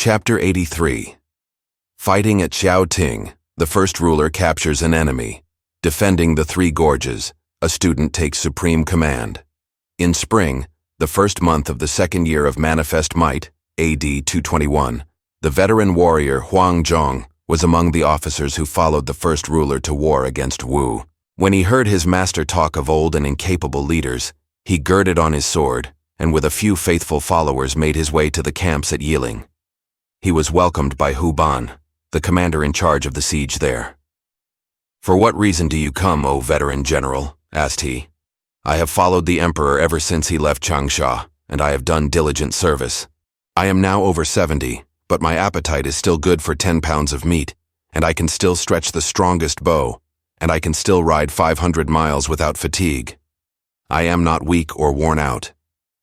Chapter 83. Fighting at Xiaoting, the first ruler captures an enemy. Defending the three gorges, a student takes supreme command. In spring, the first month of the second year of Manifest Might, AD 221, the veteran warrior Huang Zhong was among the officers who followed the first ruler to war against Wu. When he heard his master talk of old and incapable leaders, he girded on his sword, and with a few faithful followers made his way to the camps at Yiling. He was welcomed by Hu Ban, the commander in charge of the siege there. "For what reason do you come, O veteran general?" asked he. "I have followed the emperor ever since he left Changsha, and I have done diligent service. I am now over 70, but my appetite is still good for 10 pounds of meat, and I can still stretch the strongest bow, and I can still ride 500 miles without fatigue. I am not weak or worn out,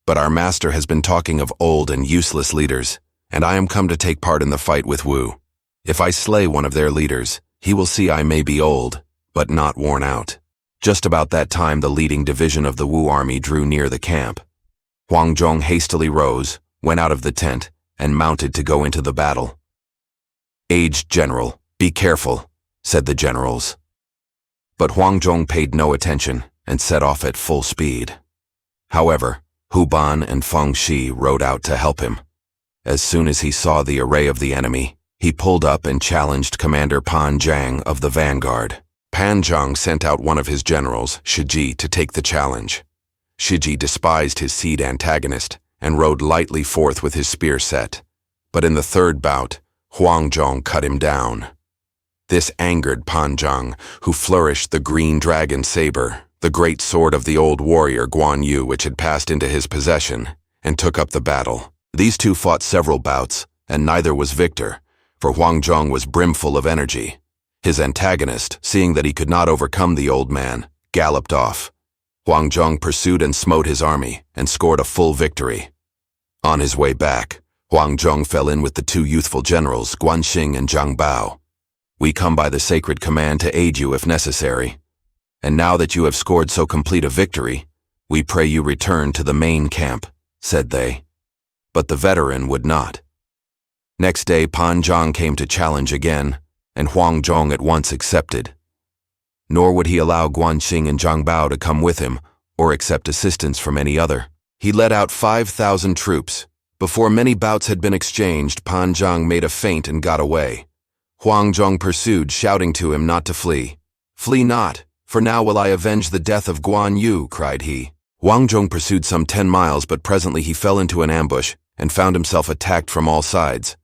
but our master has been talking of old and useless leaders, and I am come to take part in the fight with Wu. If I slay one of their leaders, he will see I may be old, but not worn out." Just about that time the leading division of the Wu army drew near the camp. Huang Zhong hastily rose, went out of the tent, and mounted to go into the battle. "Aged general, be careful," said the generals. But Huang Zhong paid no attention and set off at full speed. However, Hu Ban and Feng Shi rode out to help him. As soon as he saw the array of the enemy, he pulled up and challenged Commander Pan Zhang of the vanguard. Pan Zhang sent out one of his generals, Shiji, to take the challenge. Shiji despised his seed antagonist and rode lightly forth with his spear set. But in the third bout, Huang Zhong cut him down. This angered Pan Zhang, who flourished the green dragon saber, the great sword of the old warrior Guan Yu, which had passed into his possession, and took up the battle. These two fought several bouts, and neither was victor, for Huang Zhong was brimful of energy. His antagonist, seeing that he could not overcome the old man, galloped off. Huang Zhong pursued and smote his army, and scored a full victory. On his way back, Huang Zhong fell in with the two youthful generals, Guanxing and Zhang Bao. "We come by the sacred command to aid you if necessary. And now that you have scored so complete a victory, we pray you return to the main camp," said they. But the veteran would not. Next day Pan Zhang came to challenge again, and Huang Zhong at once accepted. Nor would he allow Guanxing and Zhang Bao to come with him, or accept assistance from any other. He led out 5,000 troops. Before many bouts had been exchanged, Pan Zhang made a feint and got away. Huang Zhong pursued, shouting to him not to flee. "Flee not, for now will I avenge the death of Guan Yu," cried he. Huang Zhong pursued some 10 miles, but presently he fell into an ambush and found himself attacked from all sides.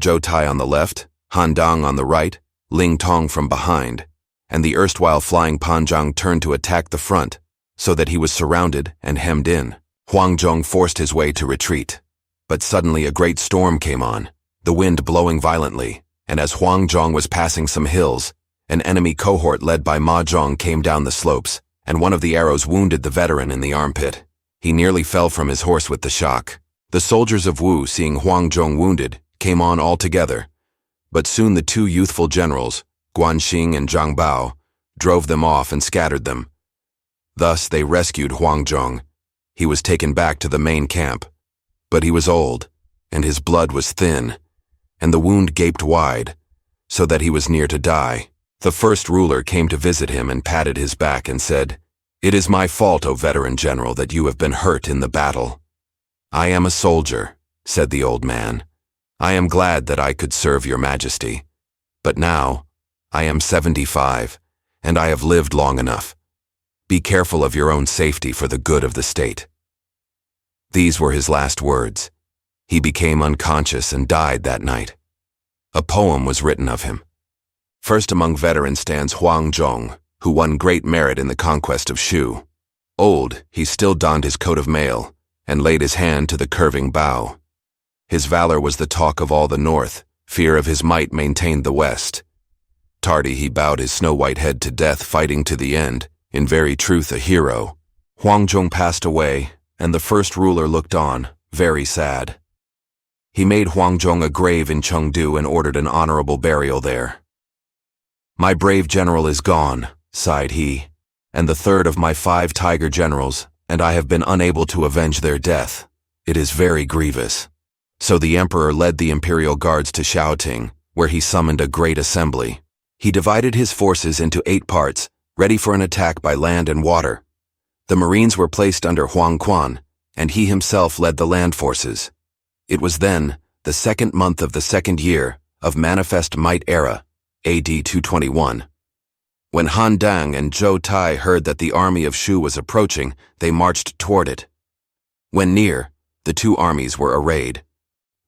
Zhou Tai on the left, Han Dang on the right, Ling Tong from behind, and the erstwhile flying Pan Zhang turned to attack the front, so that he was surrounded and hemmed in. Huang Zhong forced his way to retreat. But suddenly a great storm came on, the wind blowing violently, and as Huang Zhong was passing some hills, an enemy cohort led by Ma Zhong came down the slopes, and one of the arrows wounded the veteran in the armpit. He nearly fell from his horse with the shock. The soldiers of Wu, seeing Huang Zhong wounded, came on all together. But soon the two youthful generals, Guanxing and Zhang Bao, drove them off and scattered them. Thus they rescued Huang Zhong. He was taken back to the main camp. But he was old, and his blood was thin, and the wound gaped wide, so that he was near to die. The first ruler came to visit him and patted his back and said, "It is my fault, O veteran general, that you have been hurt in the battle." "I am a soldier," said the old man. "I am glad that I could serve your majesty. But now, I am 75, and I have lived long enough. Be careful of your own safety for the good of the state." These were his last words. He became unconscious and died that night. A poem was written of him. First among veterans stands Huang Zhong, who won great merit in the conquest of Shu. Old, he still donned his coat of mail, and laid his hand to the curving bow. His valor was the talk of all the north, fear of his might maintained the west. Tardy he bowed his snow-white head to death, fighting to the end, in very truth a hero. Huang Zhong passed away, and the first ruler looked on, very sad. He made Huang Zhong a grave in Chengdu and ordered an honorable burial there. "My brave general is gone," sighed he, "and the third of my 5 tiger generals, and I have been unable to avenge their death. It is very grievous." So the emperor led the imperial guards to Xiaoting, where he summoned a great assembly. He divided his forces into 8 parts, ready for an attack by land and water. The Marines were placed under Sun Quan, and he himself led the land forces. It was then, the 2nd month of the 2nd year of Manifest Might era, AD 221. When Han Dang and Zhou Tai heard that the army of Shu was approaching, they marched toward it. When near, the 2 armies were arrayed.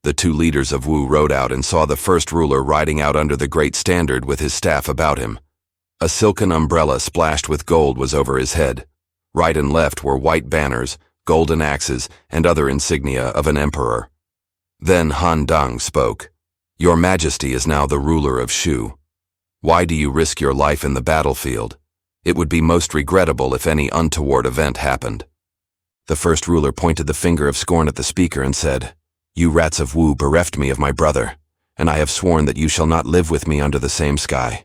The 2 leaders of Wu rode out and saw the first ruler riding out under the great standard with his staff about him. A silken umbrella splashed with gold was over his head. Right and left were white banners, golden axes, and other insignia of an emperor. Then Han Dang spoke. "Your Majesty is now the ruler of Shu. Why do you risk your life in the battlefield? It would be most regrettable if any untoward event happened." The first ruler pointed the finger of scorn at the speaker and said, "You rats of Wu bereft me of my brother, and I have sworn that you shall not live with me under the same sky."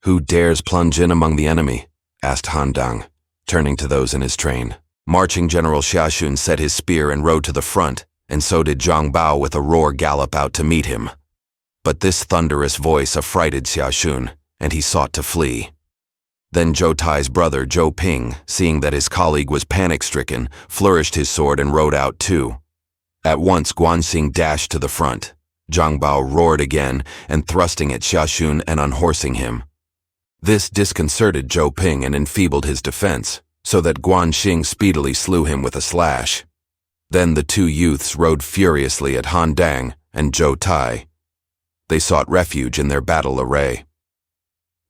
"Who dares plunge in among the enemy?" asked Han Dang, turning to those in his train. Marching General Xiaoxun set his spear and rode to the front, and so did Zhang Bao with a roar gallop out to meet him. But this thunderous voice affrighted Xiaoxun, and he sought to flee. Then Zhou Tai's brother Zhou Ping, seeing that his colleague was panic-stricken, flourished his sword and rode out too. At once Guanxing dashed to the front. Zhang Bao roared again, and thrusting at Xiaoxun and unhorsing him. This disconcerted Zhou Ping and enfeebled his defense, so that Guanxing speedily slew him with a slash. Then the 2 youths rode furiously at Han Dang and Zhou Tai. They sought refuge in their battle array.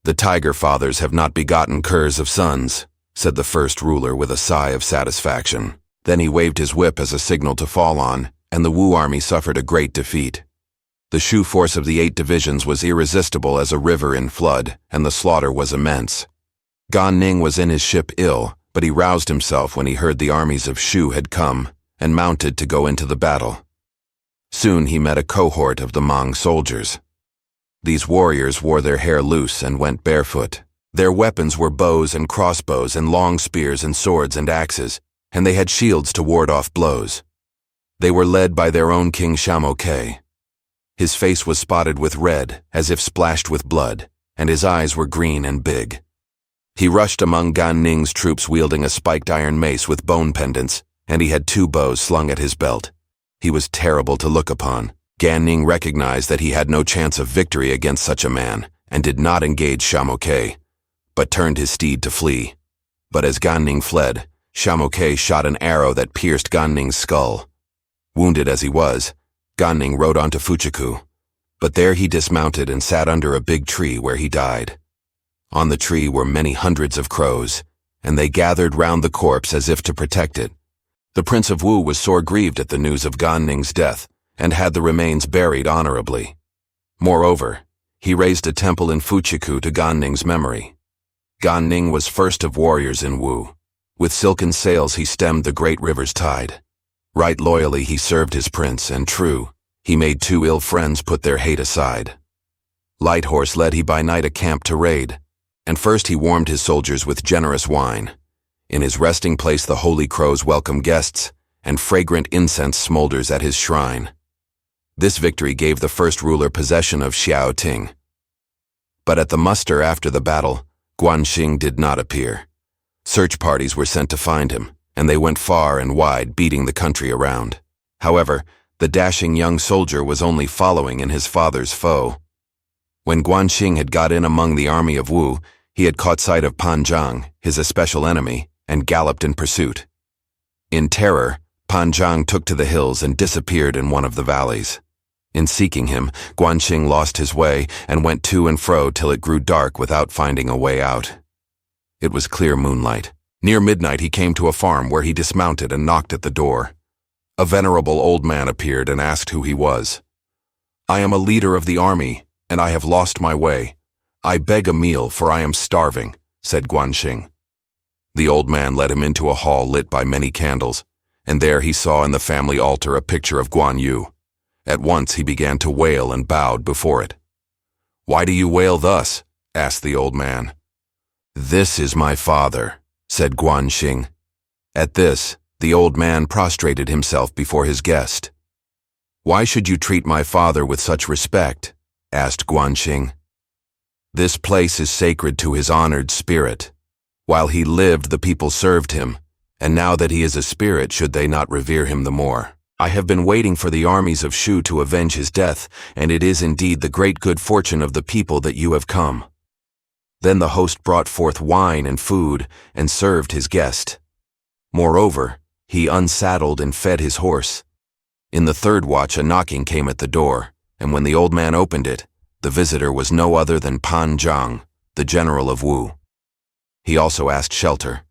"The Tiger Fathers have not begotten curs of sons," said the first ruler with a sigh of satisfaction. Then he waved his whip as a signal to fall on, and the Wu army suffered a great defeat. The Shu force of the 8 divisions was irresistible as a river in flood, and the slaughter was immense. Gan Ning was in his ship ill, but he roused himself when he heard the armies of Shu had come, and mounted to go into the battle. Soon he met a cohort of the Hmong soldiers. These warriors wore their hair loose and went barefoot. Their weapons were bows and crossbows and long spears and swords and axes, and they had shields to ward off blows. They were led by their own king Xiaoting. His face was spotted with red, as if splashed with blood, and his eyes were green and big. He rushed among Gan Ning's troops wielding a spiked iron mace with bone pendants, and he had 2 bows slung at his belt. He was terrible to look upon. Gan Ning recognized that he had no chance of victory against such a man, and did not engage Xiaoting, but turned his steed to flee. But as Gan Ning fled, Xiaoting shot an arrow that pierced Gan Ning's skull. Wounded as he was, Gan Ning rode on to Fuchiku, but there he dismounted and sat under a big tree where he died. On the tree were many hundreds of crows, and they gathered round the corpse as if to protect it. The Prince of Wu was sore grieved at the news of Gan Ning's death, and had the remains buried honorably. Moreover, he raised a temple in Fuchiku to Gan Ning's memory. Gan Ning was first of warriors in Wu. With silken sails he stemmed the great river's tide. Right loyally he served his prince, and true, he made 2 ill friends put their hate aside. Light horse led he by night a camp to raid, and first he warmed his soldiers with generous wine. In his resting place the holy crows welcome guests, and fragrant incense smolders at his shrine. This victory gave the first ruler possession of Xiaoting. But at the muster after the battle, Guanxing did not appear. Search parties were sent to find him, and they went far and wide, beating the country around. However, the dashing young soldier was only following in his father's foe. When Guanxing had got in among the army of Wu, he had caught sight of Pan Zhang, his especial enemy, and galloped in pursuit. In terror, Pan Zhang took to the hills and disappeared in one of the valleys. In seeking him, Guanxing lost his way and went to and fro till it grew dark without finding a way out. It was clear moonlight. Near midnight he came to a farm where he dismounted and knocked at the door. A venerable old man appeared and asked who he was. "I am a leader of the army, and I have lost my way. I beg a meal, for I am starving," said Guanxing. The old man led him into a hall lit by many candles, and there he saw in the family altar a picture of Guan Yu. At once he began to wail and bowed before it. "Why do you wail thus?" asked the old man. "This is my father," said Guanxing. At this, the old man prostrated himself before his guest. "Why should you treat my father with such respect?" asked Guanxing. "This place is sacred to his honored spirit. While he lived, the people served him, and now that he is a spirit, should they not revere him the more? I have been waiting for the armies of Shu to avenge his death, and it is indeed the great good fortune of the people that you have come." Then the host brought forth wine and food and served his guest. Moreover, he unsaddled and fed his horse. In the third watch, a knocking came at the door, and when the old man opened it, the visitor was no other than Pan Zhang, the general of Wu. He also asked shelter.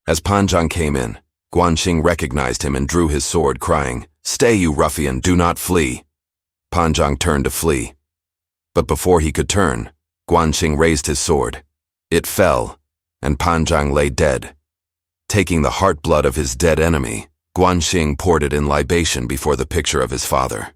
As Pan Zhang came in, Guanxing recognized him and drew his sword, crying, "Stay, you ruffian, do not flee." Pan Zhang turned to flee. But before he could turn, Guanxing raised his sword. It fell, and Pan Zhang lay dead. Taking the heart blood of his dead enemy, Guanxing poured it in libation before the picture of his father.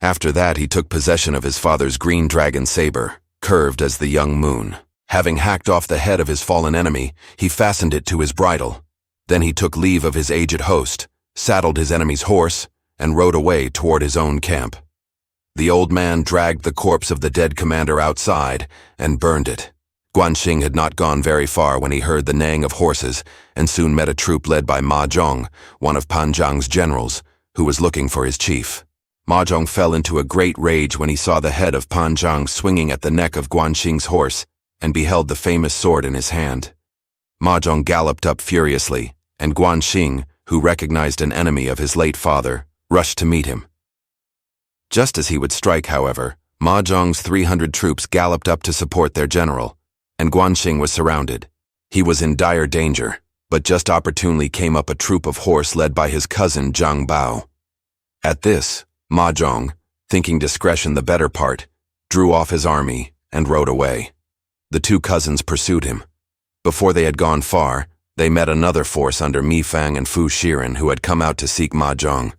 After that, he took possession of his father's green dragon saber, curved as the young moon. Having hacked off the head of his fallen enemy, he fastened it to his bridle. Then he took leave of his aged host, saddled his enemy's horse, and rode away toward his own camp. The old man dragged the corpse of the dead commander outside and burned it. Guanxing had not gone very far when he heard the neighing of horses and soon met a troop led by Ma Zhong, one of Pan Zhang's generals, who was looking for his chief. Ma Zhong fell into a great rage when he saw the head of Pan Zhang swinging at the neck of Guanxing's horse and beheld the famous sword in his hand. Ma Zhong galloped up furiously, and Guanxing, who recognized an enemy of his late father, rushed to meet him. Just as he would strike, however, Ma Zhong's 300 troops galloped up to support their general, and Guanxing was surrounded. He was in dire danger, but just opportunely came up a troop of horse led by his cousin Zhang Bao. At this, Ma Zhong, thinking discretion the better part, drew off his army and rode away. The two cousins pursued him. Before they had gone far, they met another force under Mi Fang and Fu Shiren who had come out to seek Ma Zhong.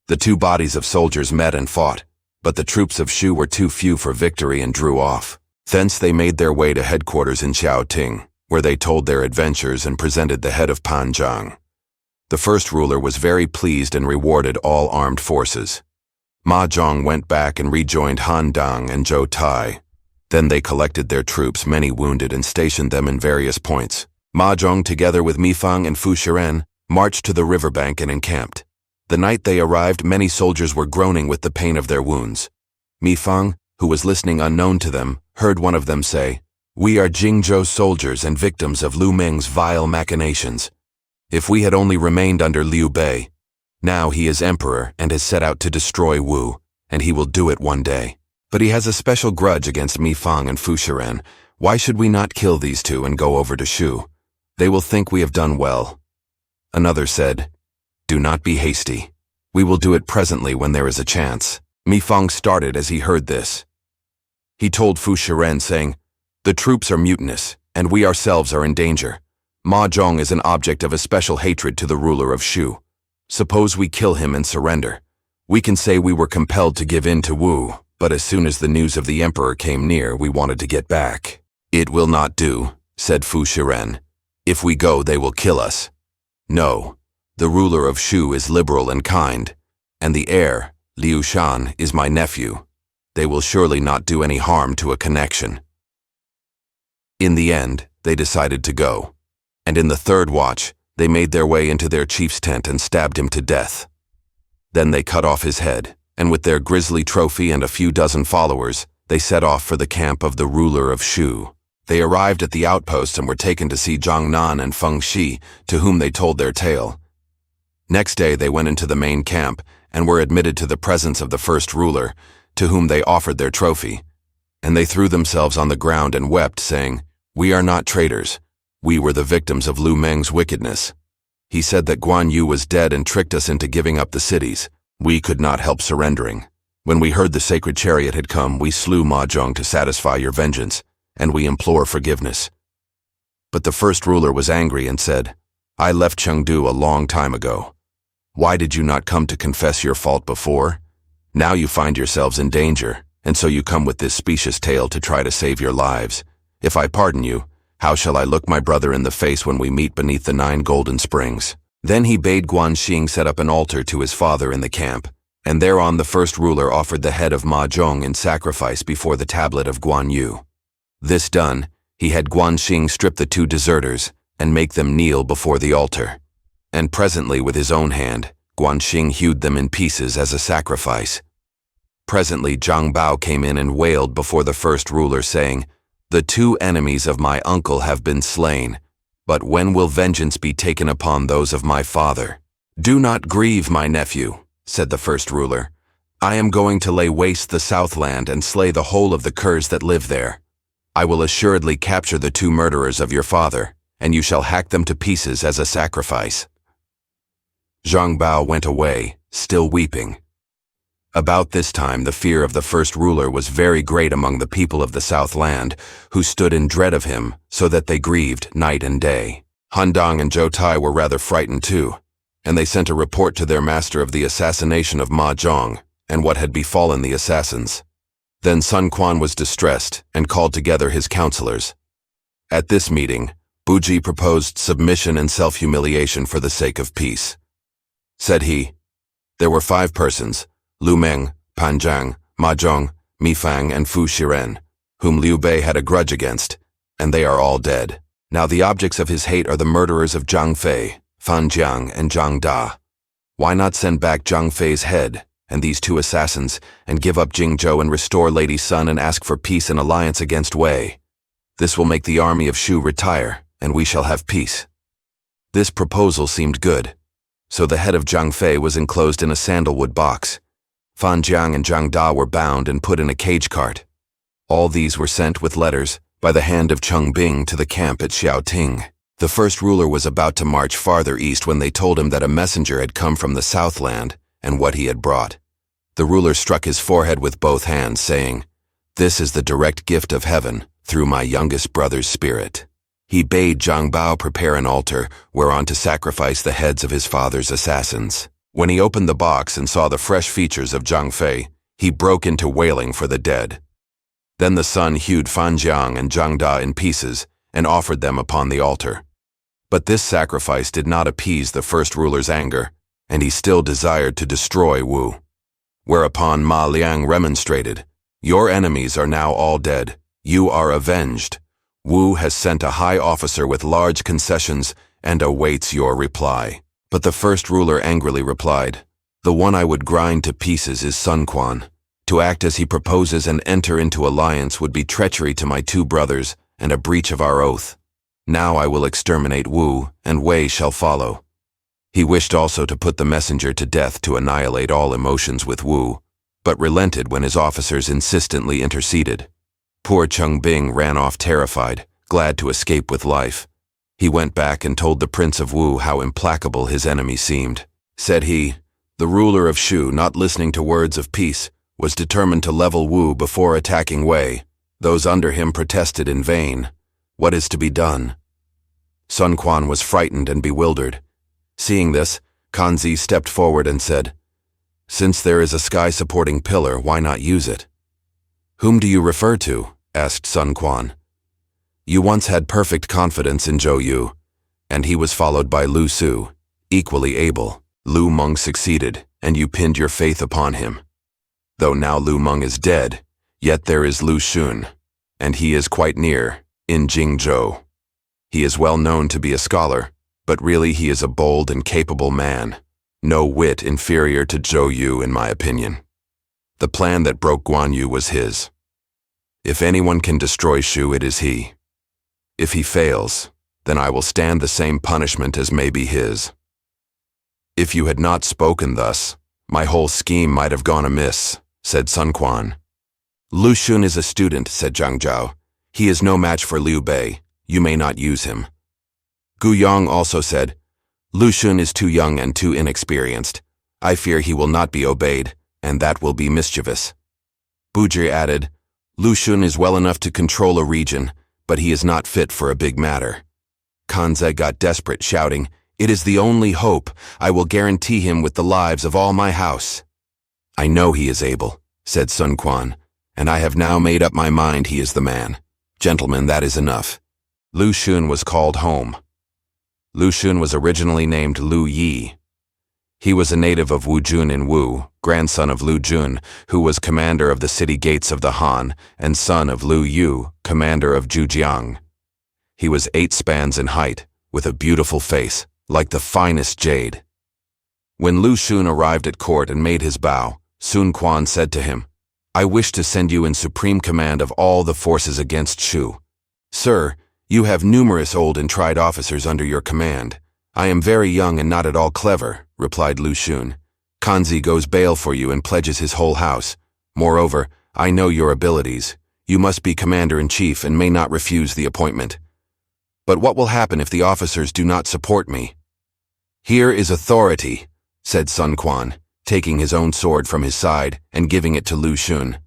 The two bodies of soldiers met and fought, but the troops of Shu were too few for victory and drew off. Thence they made their way to headquarters in Xiaoting, where they told their adventures and presented the head of Pan Zhang. The first ruler was very pleased and rewarded all armed forces. Ma Zhong went back and rejoined Han Dang and Zhou Tai. Then they collected their troops, many wounded, and stationed them in various points. Ma Zhong, together with Mi Fang and Fu Shiren, marched to the riverbank and encamped. The night they arrived, many soldiers were groaning with the pain of their wounds. Mi Fang, who was listening unknown to them, heard one of them say, "We are Jingzhou soldiers and victims of Lu Meng's vile machinations. If we had only remained under Liu Bei. Now he is emperor and has set out to destroy Wu, and he will do it one day. But he has a special grudge against Mi Fang and Fu Shiren. Why should we not kill these two and go over to Shu? They will think we have done well." Another said, "Do not be hasty. We will do it presently when there is a chance." Mi Fang started as he heard this. He told Fu Shiren, saying, "The troops are mutinous, and we ourselves are in danger. Ma Zhong is an object of especial hatred to the ruler of Shu. Suppose we kill him and surrender. We can say we were compelled to give in to Wu, but as soon as the news of the emperor came near, we wanted to get back." "It will not do," said Fu Shiren. "If we go, they will kill us. No, the ruler of Shu is liberal and kind, and the heir, Liu Shan, is my nephew. They will surely not do any harm to a connection." In the end, they decided to go, and in the third watch, they made their way into their chief's tent and stabbed him to death. Then they cut off his head, and with their grisly trophy and a few dozen followers, they set off for the camp of the ruler of Shu. They arrived at the outpost and were taken to see Zhang Nan and Feng Shi, to whom they told their tale. Next day they went into the main camp and were admitted to the presence of the first ruler, to whom they offered their trophy. And they threw themselves on the ground and wept, saying, "We are not traitors. We were the victims of Lu Meng's wickedness. He said that Guan Yu was dead and tricked us into giving up the cities. We could not help surrendering. When we heard the sacred chariot had come, we slew Ma Zhong to satisfy your vengeance, and we implore forgiveness." But the first ruler was angry and said, "I left Chengdu a long time ago. Why did you not come to confess your fault before? Now you find yourselves in danger, and so you come with this specious tale to try to save your lives. If I pardon you, how shall I look my brother in the face when we meet beneath the 9 golden springs?" Then he bade Guanxing set up an altar to his father in the camp, And thereon the first ruler offered the head of Ma Zhong in sacrifice before the tablet of Guan Yu. This done, he had Guan Xing strip the two deserters and make them kneel before the altar. And presently with his own hand, Guan Xing hewed them in pieces as a sacrifice. Presently Zhang Bao came in and wailed before the first ruler, saying, "The two enemies of my uncle have been slain, but when will vengeance be taken upon those of my father?" "Do not grieve, my nephew," said the first ruler. "I am going to lay waste the Southland and slay the whole of the curs that live there. I will assuredly capture the two murderers of your father, and you shall hack them to pieces as a sacrifice." Zhang Bao went away, still weeping. About this time the fear of the first ruler was very great among the people of the Southland, who stood in dread of him, so that they grieved night and day. Han Dong and Zhou Tai were rather frightened too, and they sent a report to their master of the assassination of Ma Zhong and what had befallen the assassins. Then Sun Quan was distressed and called together his counselors. At this meeting, Buji proposed submission and self-humiliation for the sake of peace. Said he, "There were 5 persons, Lu Meng, Pan Zhang, Ma Zhong, Mi Fang, and Fu Shiren, whom Liu Bei had a grudge against, and they are all dead. Now the objects of his hate are the murderers of Zhang Fei, Fan Jiang, and Zhang Da. Why not send back Zhang Fei's head and these 2 assassins and give up Jingzhou and restore Lady Sun and ask for peace and alliance against Wei? This will make the army of Shu retire, and we shall have peace." This proposal seemed good, so the head of Zhang Fei was enclosed in a sandalwood box. Fan Jiang and Zhang Da were bound and put in a cage cart. All these were sent with letters by the hand of Cheng Bing to the camp at Xiaoting. The first ruler was about to march farther east when they told him that a messenger had come from the Southland and what he had brought. The ruler struck his forehead with both hands, saying, "This is the direct gift of heaven through my youngest brother's spirit." He bade Zhang Bao prepare an altar whereon to sacrifice the heads of his father's assassins. When he opened the box and saw the fresh features of Zhang Fei, he broke into wailing for the dead. Then the son hewed Fan Jiang and Zhang Da in pieces and offered them upon the altar. But this sacrifice did not appease the first ruler's anger, and he still desired to destroy Wu. Whereupon Ma Liang remonstrated, "Your enemies are now all dead. You are avenged. Wu has sent a high officer with large concessions and awaits your reply." But the first ruler angrily replied, "The one I would grind to pieces is Sun Quan. To act as he proposes and enter into alliance would be treachery to my 2 brothers and a breach of our oath. Now I will exterminate Wu, and Wei shall follow." He wished also to put the messenger to death to annihilate all emotions with Wu, but relented when his officers insistently interceded. Poor Cheng Bing ran off terrified, glad to escape with life. He went back and told the Prince of Wu how implacable his enemy seemed. Said he, "The ruler of Shu, not listening to words of peace, was determined to level Wu before attacking Wei. Those under him protested in vain. What is to be done?" Sun Quan was frightened and bewildered. Seeing this, Kanzi stepped forward and said, "Since there is a sky-supporting pillar, why not use it?" "Whom do you refer to?" asked Sun Quan. "You once had perfect confidence in Zhou Yu, and he was followed by Lu Su, equally able. Lu Meng succeeded, and you pinned your faith upon him. Though now Lu Meng is dead, yet there is Lu Xun, and he is quite near, in Jingzhou. He is well known to be a scholar, but really he is a bold and capable man, no whit inferior to Zhou Yu in my opinion. The plan that broke Guan Yu was his. If anyone can destroy Shu, it is he. If he fails, then I will stand the same punishment as may be his." "If you had not spoken thus, my whole scheme might have gone amiss," said Sun Quan. "Lu Xun is a student," said Zhang Zhao. "He is no match for Liu Bei. You may not use him." Gu Yong also said, "Lu Xun is too young and too inexperienced. I fear he will not be obeyed, and that will be mischievous." Bujie added, "Lu Xun is well enough to control a region, but he is not fit for a big matter." Kanze got desperate, shouting, "It is the only hope. I will guarantee him with the lives of all my house." "I know he is able," said Sun Quan, "and I have now made up my mind he is the man. Gentlemen, that is enough." Lu Xun was called home. Lu Xun was originally named Lu Yi. He was a native of Wujun in Wu, grandson of Lu Jun, who was commander of the city gates of the Han, and son of Liu Yu, commander of Zhuge Liang. He was 8 spans in height, with a beautiful face, like the finest jade. When Lu Xun arrived at court and made his bow, Sun Quan said to him, "I wish to send you in supreme command of all the forces against Shu. Sir, you have numerous old and tried officers under your command. I am very young and not at all clever," replied Lu Xun. "Kanzi goes bail for you and pledges his whole house. Moreover, I know your abilities. You must be commander-in-chief and may not refuse the appointment. But what will happen if the officers do not support me?" "Here is authority," said Sun Quan, taking his own sword from his side and giving it to Lu Xun.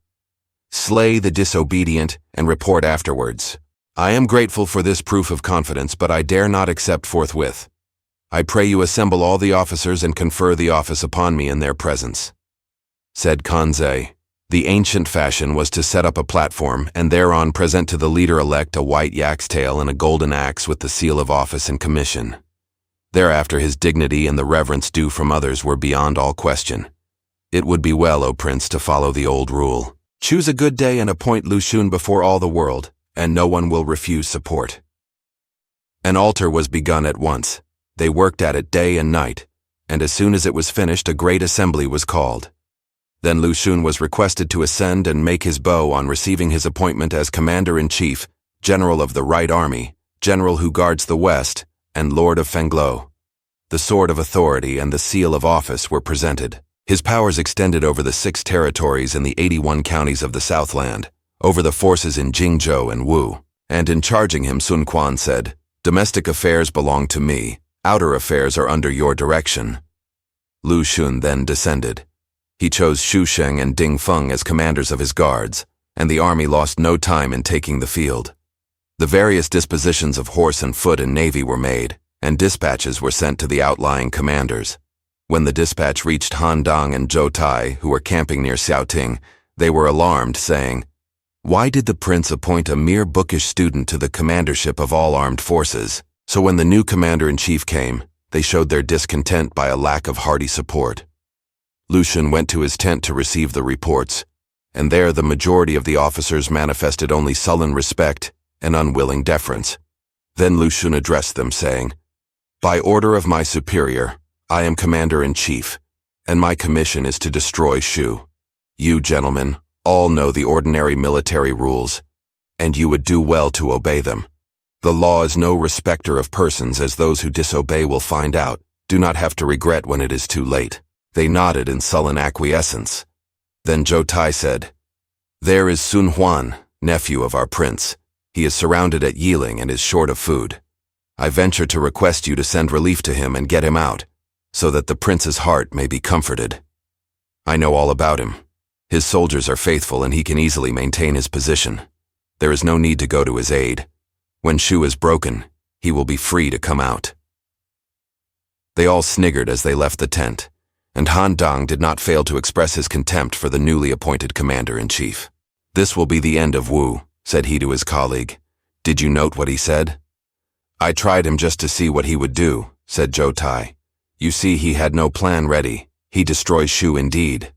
"Slay the disobedient and report afterwards. I am grateful for this proof of confidence, but I dare not accept forthwith. I pray you assemble all the officers and confer the office upon me in their presence." Said Kanze, "The ancient fashion was to set up a platform and thereon present to the leader-elect a white yak's tail and a golden axe with the seal of office and commission. Thereafter his dignity and the reverence due from others were beyond all question. It would be well, O Prince, to follow the old rule. Choose a good day and appoint Lu Xun before all the world, and no one will refuse support." An altar was begun at once. They worked at it day and night, and as soon as it was finished, a great assembly was called. Then Lu Xun was requested to ascend and make his bow on receiving his appointment as Commander-in-Chief, General of the Right Army, General who guards the West, and Lord of Fenglo. The sword of authority and the seal of office were presented. His powers extended over the 6 territories in the 81 counties of the Southland, over the forces in Jingzhou and Wu, and in charging him Sun Quan said, "Domestic affairs belong to me. Outer affairs are under your direction." Lu Xun then descended. He chose Xu Sheng and Ding Feng as commanders of his guards, and the army lost no time in taking the field. The various dispositions of horse and foot and navy were made, and dispatches were sent to the outlying commanders. When the dispatch reached Han Dang and Zhou Tai, who were camping near Xiaoting, they were alarmed, saying, "Why did the prince appoint a mere bookish student to the commandership of all armed forces?" So when the new commander-in-chief came, they showed their discontent by a lack of hearty support. Lu Xun went to his tent to receive the reports, and there the majority of the officers manifested only sullen respect and unwilling deference. Then Lu Xun addressed them, saying, "By order of my superior, I am commander-in-chief, and my commission is to destroy Shu. You, gentlemen, all know the ordinary military rules, and you would do well to obey them. The law is no respecter of persons, as those who disobey will find out, do not have to regret when it is too late." They nodded in sullen acquiescence. Then Zhou Tai said, "There is Sun Quan, nephew of our prince. He is surrounded at Yiling and is short of food. I venture to request you to send relief to him and get him out, so that the prince's heart may be comforted. I know all about him. His soldiers are faithful and he can easily maintain his position. There is no need to go to his aid. When Shu is broken, he will be free to come out." They all sniggered as they left the tent, and Han Dang did not fail to express his contempt for the newly appointed commander-in-chief. "This will be the end of Wu," said he to his colleague. "Did you note what he said?" "I tried him just to see what he would do," said Zhou Tai. "You see, he had no plan ready. He destroys Shu indeed."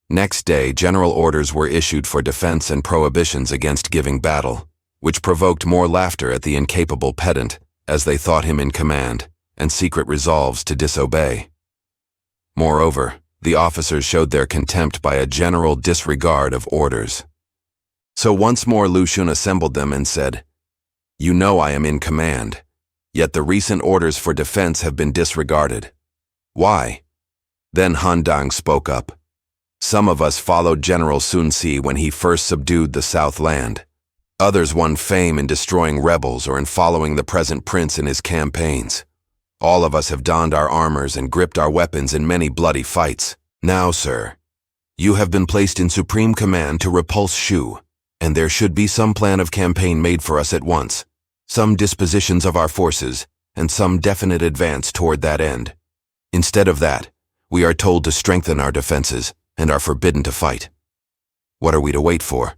Next day, general orders were issued for defense and prohibitions against giving battle, which provoked more laughter at the incapable pedant, as they thought him in command, and secret resolves to disobey. Moreover, the officers showed their contempt by a general disregard of orders. So once more Lu Xun assembled them and said, "You know I am in command, yet the recent orders for defense have been disregarded. Why?" Then Han Dang spoke up. "Some of us followed General Sun Si when he first subdued the Southland. Others won fame in destroying rebels or in following the present prince in his campaigns. All of us have donned our armors and gripped our weapons in many bloody fights. Now, sir, you have been placed in supreme command to repulse Shu, and there should be some plan of campaign made for us at once, some dispositions of our forces, and some definite advance toward that end. Instead of that, we are told to strengthen our defenses and are forbidden to fight. What are we to wait for?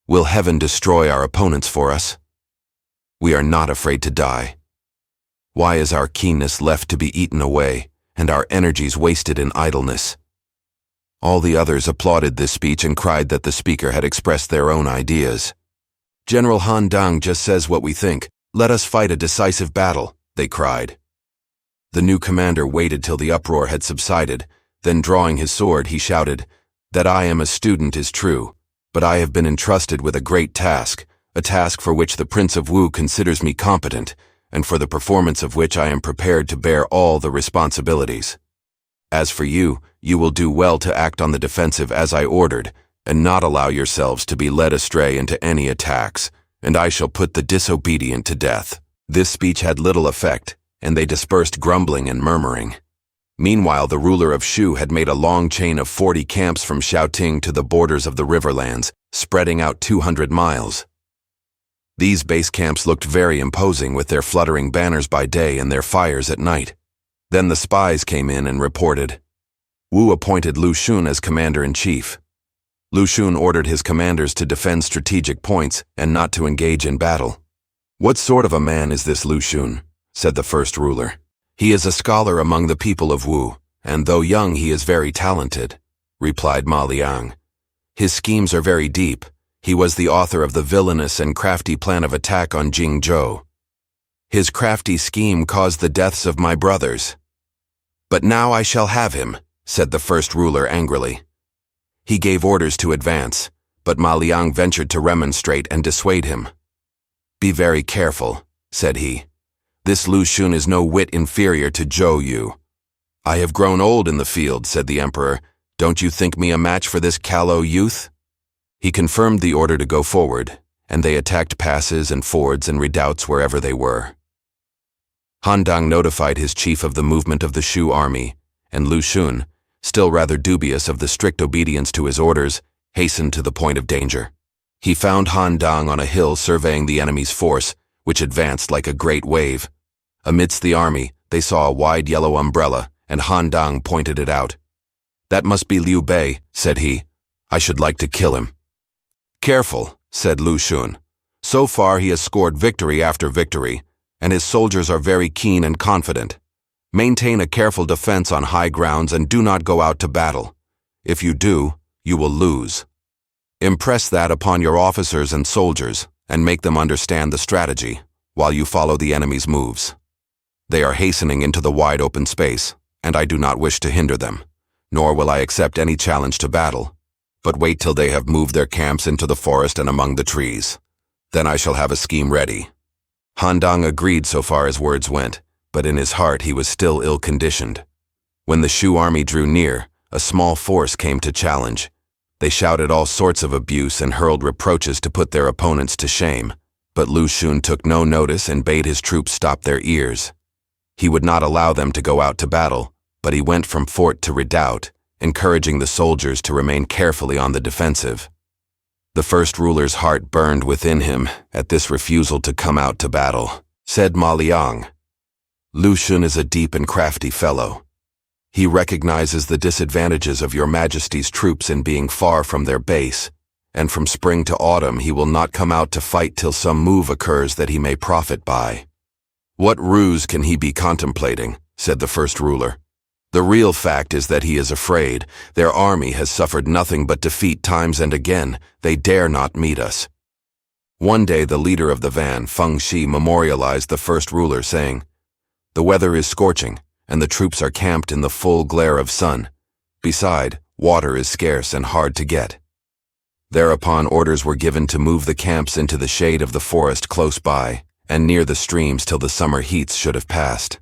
Will heaven destroy our opponents for us? We are not afraid to die. Why is our keenness left to be eaten away, and our energies wasted in idleness." All the others applauded this speech and cried that the speaker had expressed their own ideas. "General Han Dang just says what we think. Let us fight a decisive battle," they cried. The new commander waited till the uproar had subsided, then drawing his sword, he shouted, "That I am a student is true, but I have been entrusted with a great task, a task for which the Prince of Wu considers me competent, and for the performance of which I am prepared to bear all the responsibilities. As for you, you will do well to act on the defensive as I ordered, and not allow yourselves to be led astray into any attacks, and I shall put the disobedient to death." This speech had little effect, and they dispersed grumbling and murmuring. Meanwhile, the ruler of Shu had made a long chain of 40 camps from Xiaoting to the borders of the riverlands, spreading out 200 miles. These base camps looked very imposing with their fluttering banners by day and their fires at night. Then the spies came in and reported. Wu appointed Lu Xun as commander-in-chief. Lu Xun ordered his commanders to defend strategic points and not to engage in battle. "What sort of a man is this Lu Xun?" said the first ruler. "He is a scholar among the people of Wu, and though young he is very talented," replied Ma Liang. "His schemes are very deep. He was the author of the villainous and crafty plan of attack on Jingzhou. His crafty scheme caused the deaths of my brothers. But now I shall have him," said the first ruler angrily. He gave orders to advance, but Ma Liang ventured to remonstrate and dissuade him. "Be very careful," said he. "This Lu Xun is no whit inferior to Zhou Yu." "I have grown old in the field," said the emperor. "Don't you think me a match for this callow youth?" He confirmed the order to go forward, and they attacked passes and fords and redoubts wherever they were. Han Dang notified his chief of the movement of the Shu army, and Lu Xun, still rather dubious of the strict obedience to his orders, hastened to the point of danger. He found Han Dang on a hill surveying the enemy's force, which advanced like a great wave. Amidst the army, they saw a wide yellow umbrella, and Han Dang pointed it out. "That must be Liu Bei," said he. "I should like to kill him." "Careful," said Lu Xun. "So far he has scored victory after victory, and his soldiers are very keen and confident. Maintain a careful defense on high grounds and do not go out to battle. If you do, you will lose. Impress that upon your officers and soldiers, and make them understand the strategy, while you follow the enemy's moves. They are hastening into the wide open space, and I do not wish to hinder them, nor will I accept any challenge to battle. But wait till they have moved their camps into the forest and among the trees. Then I shall have a scheme ready." Han Dang agreed so far as words went, but in his heart he was still ill-conditioned. When the Shu army drew near, a small force came to challenge. They shouted all sorts of abuse and hurled reproaches to put their opponents to shame, but Lu Xun took no notice and bade his troops stop their ears. He would not allow them to go out to battle, but he went from fort to redoubt, encouraging the soldiers to remain carefully on the defensive. The first ruler's heart burned within him at this refusal to come out to battle. Said Ma Liang, "Lu Xun is a deep and crafty fellow. He recognizes the disadvantages of your Majesty's troops in being far from their base, and from spring to autumn he will not come out to fight till some move occurs that he may profit by." "What ruse can he be contemplating?" said the first ruler. "The real fact is that he is afraid. Their army has suffered nothing but defeat times and again. They dare not meet us." One day the leader of the van, Feng Shi, memorialized the first ruler, saying, "The weather is scorching, and the troops are camped in the full glare of sun. Beside, water is scarce and hard to get." Thereupon orders were given to move the camps into the shade of the forest close by, and near the streams till the summer heats should have passed.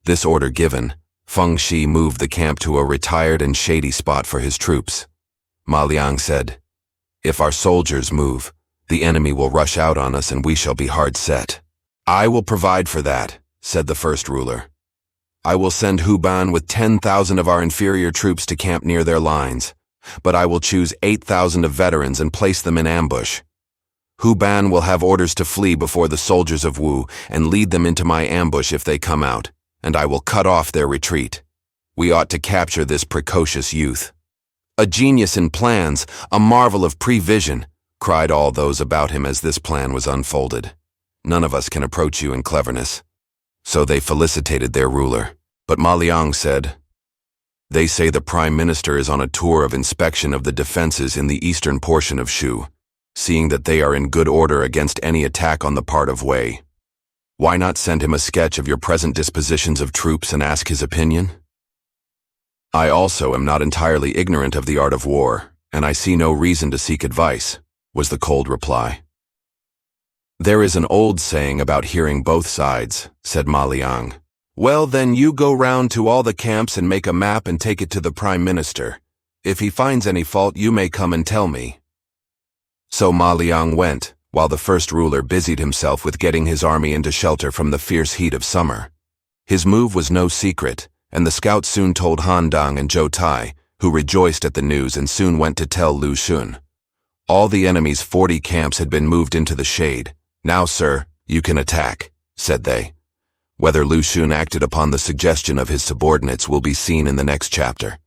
This order given, Feng Shi moved the camp to a retired and shady spot for his troops. Ma Liang said, "If our soldiers move, the enemy will rush out on us and we shall be hard set." "I will provide for that," said the first ruler. "I will send Hu Ban with 10,000 of our inferior troops to camp near their lines, but I will choose 8,000 of veterans and place them in ambush. Hu Ban will have orders to flee before the soldiers of Wu and lead them into my ambush if they come out, and I will cut off their retreat. We ought to capture this precocious youth." "A genius in plans, a marvel of prevision," cried all those about him as this plan was unfolded. "None of us can approach you in cleverness." So they felicitated their ruler. But Ma Liang said, "They say the Prime Minister is on a tour of inspection of the defenses in the eastern portion of Shu, seeing that they are in good order against any attack on the part of Wei. Why not send him a sketch of your present dispositions of troops and ask his opinion?" "I also am not entirely ignorant of the art of war, and I see no reason to seek advice," was the cold reply. "There is an old saying about hearing both sides," said Ma Liang. "Well, then you go round to all the camps and make a map and take it to the Prime Minister. If he finds any fault, you may come and tell me." So Ma Liang went, while the first ruler busied himself with getting his army into shelter from the fierce heat of summer. His move was no secret, and the scouts soon told Han Dang and Zhou Tai, who rejoiced at the news and soon went to tell Lu Xun. All the enemy's 40 camps had been moved into the shade. "Now, sir, you can attack," said they. Whether Lu Xun acted upon the suggestion of his subordinates will be seen in the next chapter.